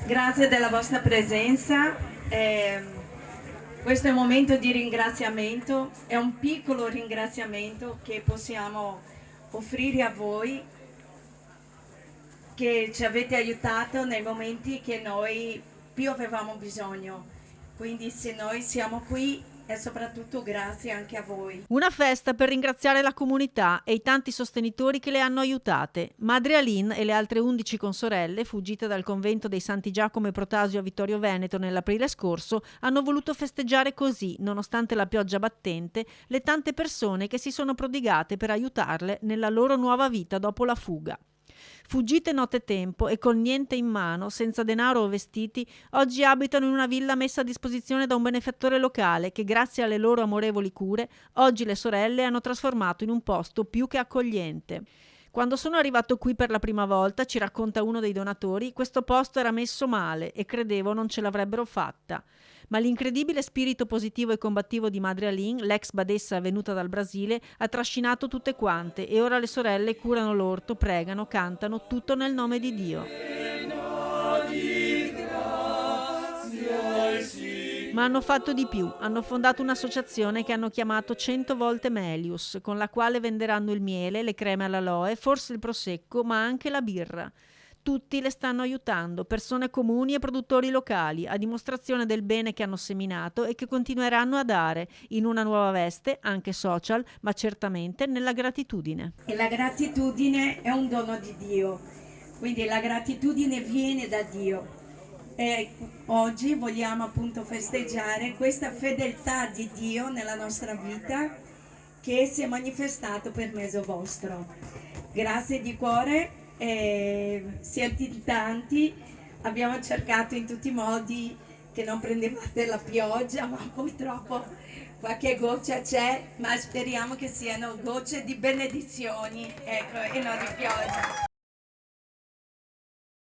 Grazie della vostra presenza. Questo è un momento di ringraziamento, è un piccolo ringraziamento che possiamo offrire a voi, che ci avete aiutato nei momenti che noi più avevamo bisogno. Quindi se noi siamo qui è soprattutto grazie anche a voi. Una festa per ringraziare la comunità e i tanti sostenitori che le hanno aiutate. Madre Aline e le altre 11 consorelle, fuggite dal convento dei Santi Giacomo e Protasio a Vittorio Veneto nell'aprile scorso, hanno voluto festeggiare così, nonostante la pioggia battente, le tante persone che si sono prodigate per aiutarle nella loro nuova vita dopo la fuga. Fuggite nottetempo e con niente in mano, senza denaro o vestiti, oggi abitano in una villa messa a disposizione da un benefattore locale che, grazie alle loro amorevoli cure, oggi le sorelle hanno trasformato in un posto più che accogliente. Quando sono arrivato qui per la prima volta, ci racconta uno dei donatori, questo posto era messo male e credevo non ce l'avrebbero fatta. Ma l'incredibile spirito positivo e combattivo di Madre Aline, l'ex badessa venuta dal Brasile, ha trascinato tutte quante e ora le sorelle curano l'orto, pregano, cantano, tutto nel nome di Dio. Ma hanno fatto di più, hanno fondato un'associazione che hanno chiamato 100 volte Melius, con la quale venderanno il miele, le creme all'aloe, forse il prosecco, ma anche la birra. Tutti le stanno aiutando, persone comuni e produttori locali, a dimostrazione del bene che hanno seminato e che continueranno a dare, in una nuova veste, anche social, ma certamente nella gratitudine. E la gratitudine è un dono di Dio, quindi la gratitudine viene da Dio. E oggi vogliamo appunto festeggiare questa fedeltà di Dio nella nostra vita che si è manifestato per mezzo vostro. Grazie di cuore, siete tanti, abbiamo cercato in tutti i modi che non prendevate la pioggia, ma purtroppo qualche goccia c'è, ma speriamo che siano gocce di benedizioni, ecco, e non di pioggia.